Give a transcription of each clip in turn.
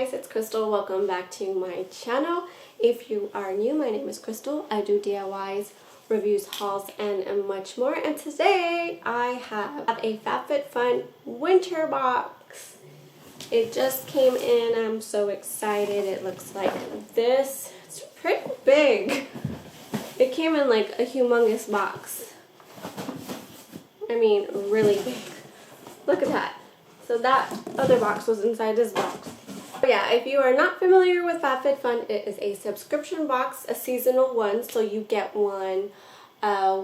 guys, it's Crystal. Welcome back to my channel. If you are new, my name is Crystal. I do DIYs, reviews, hauls, and much more. And today I have a Fabfitfun Winter Box. It just came in. I'm so excited. It looks like this. It's pretty big. It came in like a humongous box. I mean, really big. Look at that. So that other box was inside this box. But yeah, if you are not familiar with Fabfitfun, it is a subscription box, a seasonal one. So you get one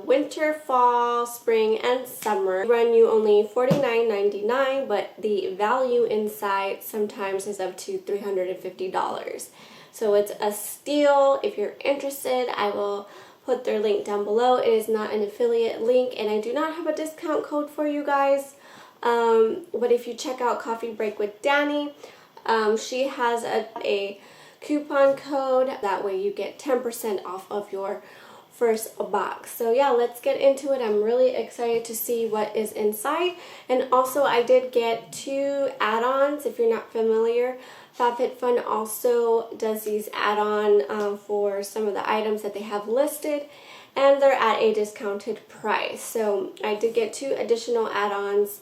winter, fall, spring, and summer. They run you only $49.99, but the value inside sometimes is up to $350. So it's a steal. If you're interested, I will put their link down below. It is not an affiliate link, and I do not have a discount code for you guys. But if you check out Coffee Break with Danny, she has a coupon code. That way you get 10% off of your first box. So yeah, let's get into it. I'm really excited to see what is inside. And also I did get 2 add-ons. If you're not familiar, Fabfitfun also does these add-on for some of the items that they have listed, and they're at a discounted price. So I did get 2 additional add-ons,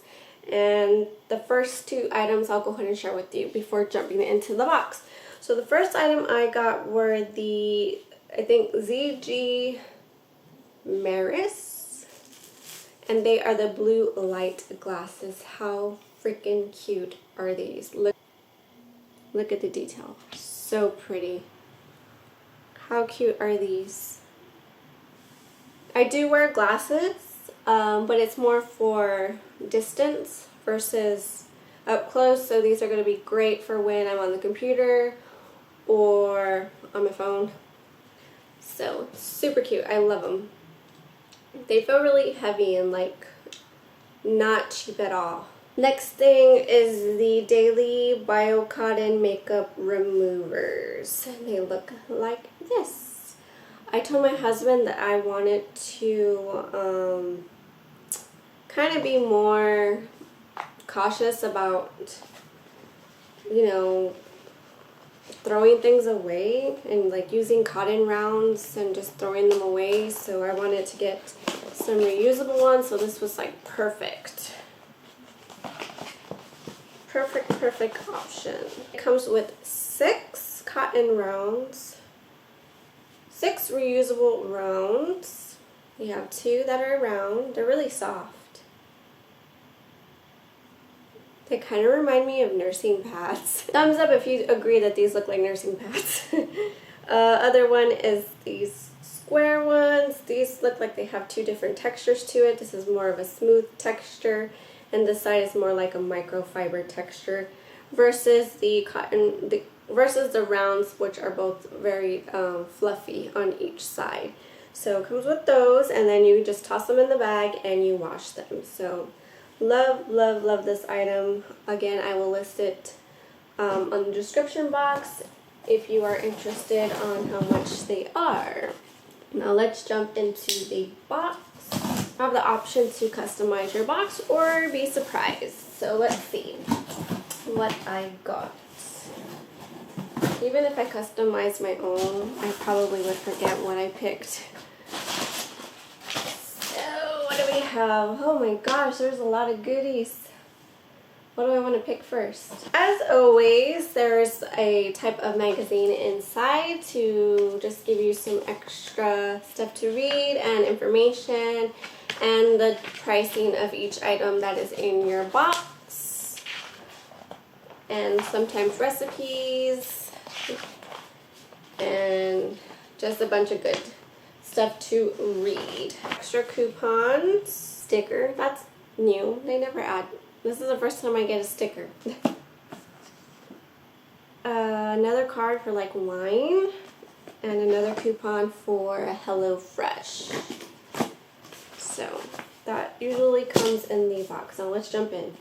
and the first 2 items I'll go ahead and share with you before jumping into the box. So the first item I got were the, I think, ZG Maris, and they are the blue light glasses. How freaking cute are these? Look at the detail. So pretty. How cute are these? I do wear glasses, but it's more for distance versus up close. So these are going to be great for when I'm on the computer or on my phone. So super cute. I love them. They feel really heavy and like not cheap at all. Next thing is the Daily Biocotton Makeup Removers. They look like this. I told my husband that I wanted to kind of be more cautious about, you know, throwing things away and like using cotton rounds and just throwing them away. So I wanted to get some reusable ones. So this was like perfect. Perfect option. It comes with 6 cotton rounds, 6 reusable rounds. You have 2 that are round. They're really soft. They kind of remind me of nursing pads. Thumbs up if you agree that these look like nursing pads. Other one is these square ones. These look like they have 2 different textures to it. This is more of a smooth texture, and this side is more like a microfiber texture versus the cotton, versus the rounds, which are both very fluffy on each side. So it comes with those, and then you just toss them in the bag and you wash them. So love this item. Again, I will list it on the description box if you are interested on how much they are. Now let's jump into the box. You have the option to customize your box or be surprised. So let's see what I got. Even if I customize my own, I probably would forget what I picked. What do we have? Oh my gosh, there's a lot of goodies. What do I want to pick first? As always, there's a type of magazine inside to just give you some extra stuff to read and information and the pricing of each item that is in your box, and sometimes recipes and just a bunch of good stuff to read. Extra coupons, sticker, that's new. They never add. This is the first time I get a sticker. Another card for like wine, and another coupon for HelloFresh. So that usually comes in the box. Now let's jump in.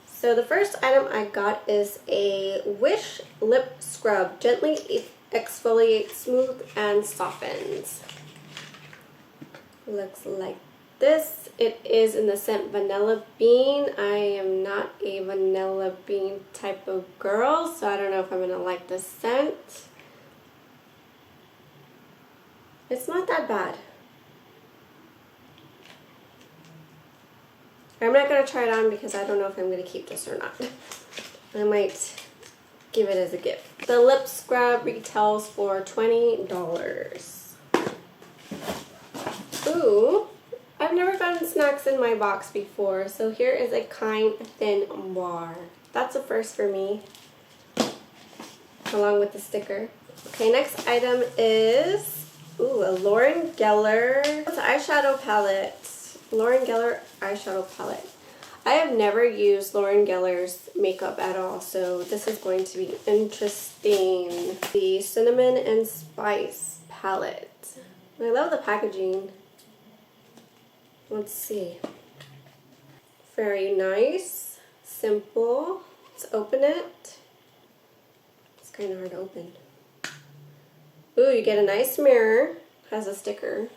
So the first item I got is a Wish Lip Scrub. Gently exfoliates, smooth, and softens. Looks like this. It is in the scent Vanilla Bean. I am not a vanilla bean type of girl, so I don't know if I'm gonna like this scent. It's not that bad. I'm not gonna try it on because I don't know if I'm gonna keep this or not. I might give it as a gift. The lip scrub retails for $20. Ooh, I've never gotten snacks in my box before, so here is a Kind Thin Bar. That's a first for me, along with the sticker. Okay, next item is, ooh, a Lauren Geller. It's an eyeshadow palette. Lauren Geller eyeshadow palette. I have never used Lauren Geller's makeup at all, so this is going to be interesting. The Cinnamon and Spice palette. I love the packaging. Let's see. Very nice. Simple. Let's open it. It's kind of hard to open. Ooh, you get a nice mirror. Has a sticker.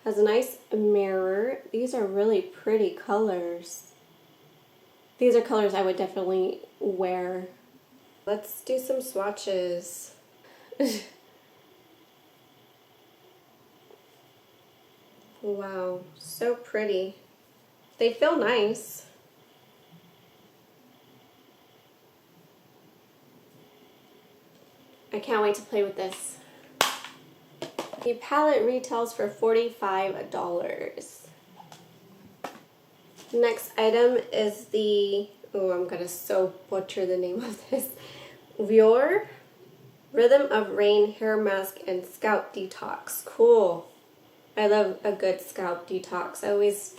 Has a nice mirror. These are really pretty colors. These are colors I would definitely wear. Let's do some swatches. Wow, so pretty. They feel nice. I can't wait to play with this. The palette retails for $45. Next item is the, oh, I'm gonna so butcher the name of this. Vior Rhythm of Rain Hair Mask and Scalp Detox. Cool. I love a good scalp detox. I always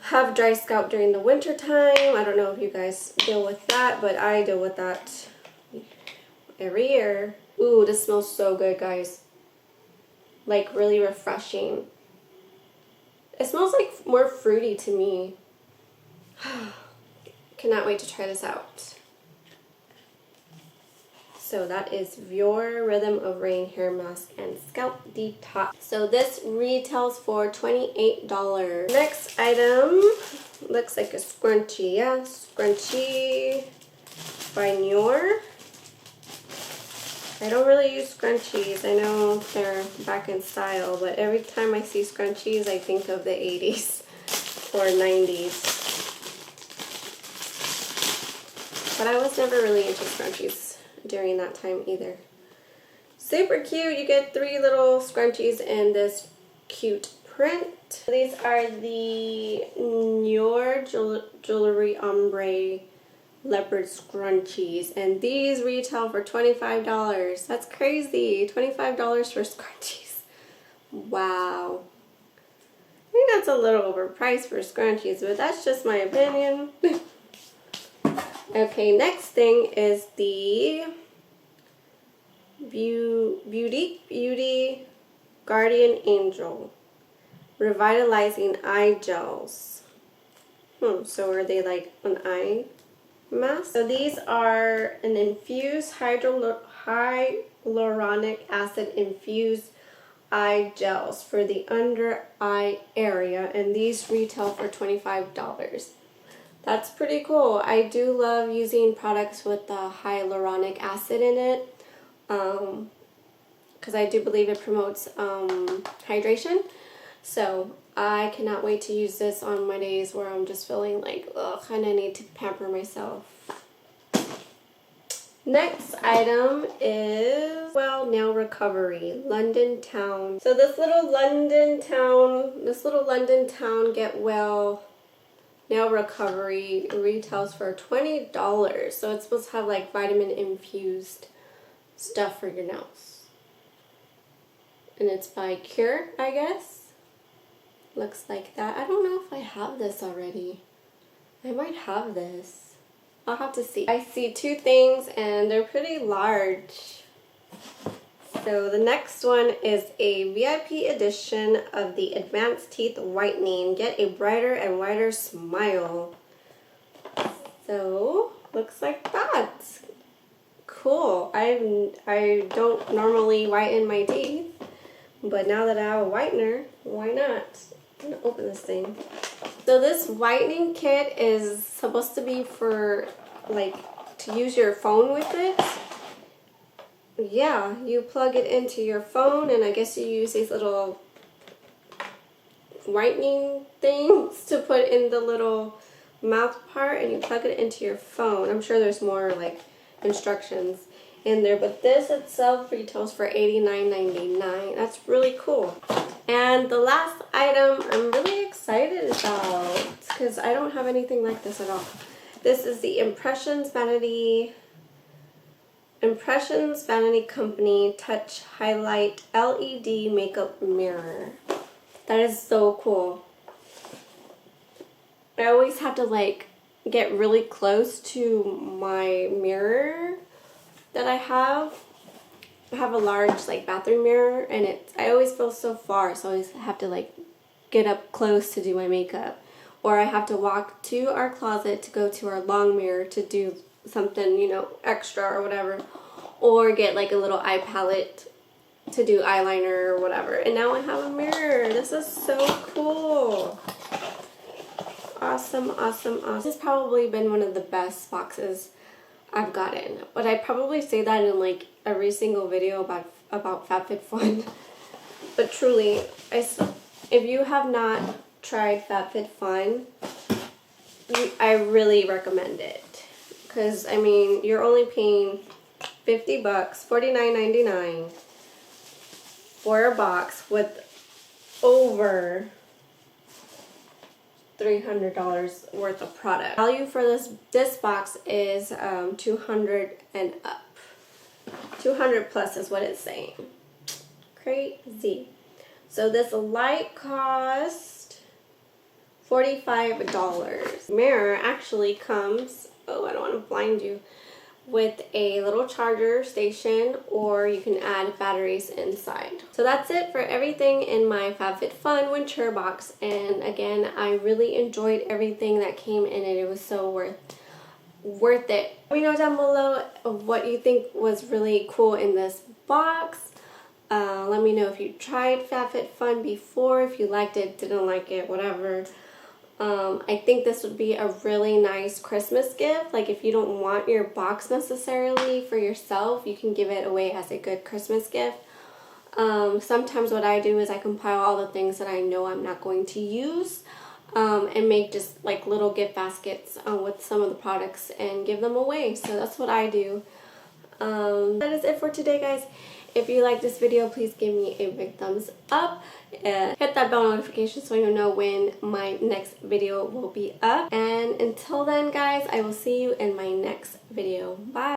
have dry scalp during the winter time. I don't know if you guys deal with that, but I deal with that every year. Ooh, this smells so good, guys. Like really refreshing. It smells like more fruity to me. Cannot wait to try this out. So that is Vior Rhythm of Rain Hair Mask and Scalp Detox. So this retails for $28. Next item looks like a scrunchie. Yeah, scrunchie by Nior. I don't really use scrunchies. I know they're back in style, but every time I see scrunchies, I think of the 80s or 90s. But I was never really into scrunchies during that time either. Super cute. You get 3 little scrunchies in this cute print. These are the Nior Jewelry Ombre leopard scrunchies, and these retail for $25. That's crazy. $25 for scrunchies. Wow. I think that's a little overpriced for scrunchies, but that's just my opinion. Okay, next thing is the Beauty Guardian Angel Revitalizing Eye Gels. So are they like an eye mask? So these are an infused hyaluronic acid infused eye gels for the under eye area, and these retail for $25. That's pretty cool. I do love using products with the hyaluronic acid in it because I do believe it promotes hydration. So I cannot wait to use this on my days where I'm just feeling like, ugh, and I need to pamper myself. Next item is, well, Nail Recovery, London Town. So this little London Town Get Well Nail Recovery retails for $20. So it's supposed to have like vitamin infused stuff for your nails. And it's by Cure, I guess. Looks like that. I don't know if I have this already. I might have this. I'll have to see. I see 2 things and they're pretty large. So the next one is a VIP edition of the Advanced Teeth Whitening. Get a brighter and whiter smile. So, looks like that. Cool. I don't normally whiten my teeth, but now that I have a whitener, why not? I'm gonna open this thing. So this whitening kit is supposed to be for like to use your phone with it. Yeah, you plug it into your phone, and I guess you use these little whitening things to put in the little mouth part, and you plug it into your phone. I'm sure there's more like instructions in there, but this itself retails for $89.99. That's really cool. And the last item I'm really excited about because I don't have anything like this at all. This is the Impressions Vanity Company Touch Highlight LED Makeup Mirror. That is so cool. I always have to like get really close to my mirror that I have. I have a large like bathroom mirror, and I always feel so far, so I always have to like get up close to do my makeup. Or I have to walk to our closet to go to our long mirror to do something, you know, extra or whatever. Or get like a little eye palette to do eyeliner or whatever. And now I have a mirror. This is so cool. Awesome, awesome, awesome. This has probably been one of the best boxes I've gotten. But I probably say that in like every single video about Fabfitfun. But truly, if you have not tried Fabfitfun, I really recommend it. Because, I mean, you're only paying $50, $49.99 for a box with over $300 worth of product. Value for this box is $200 and up. 200 plus is what it's saying. Crazy. So this light cost $45. Mirror actually comes, oh, I don't want to blind you, with a little charger station, or you can add batteries inside. So that's it for everything in my Fabfitfun Winter Box. And again, I really enjoyed everything that came in it. It was so worth it. Let me know down below what you think was really cool in this box. Let me know if you tried Fabfitfun before, if you liked it, didn't like it, whatever. I think this would be a really nice Christmas gift. Like if you don't want your box necessarily for yourself, you can give it away as a good Christmas gift. Sometimes what I do is I compile all the things that I know I'm not going to use and make just like little gift baskets with some of the products and give them away. So that's what I do. That is it for today, guys. If you like this video, please give me a big thumbs up. Hit that bell notification so you know when my next video will be up. And until then, guys, I will see you in my next video. Bye!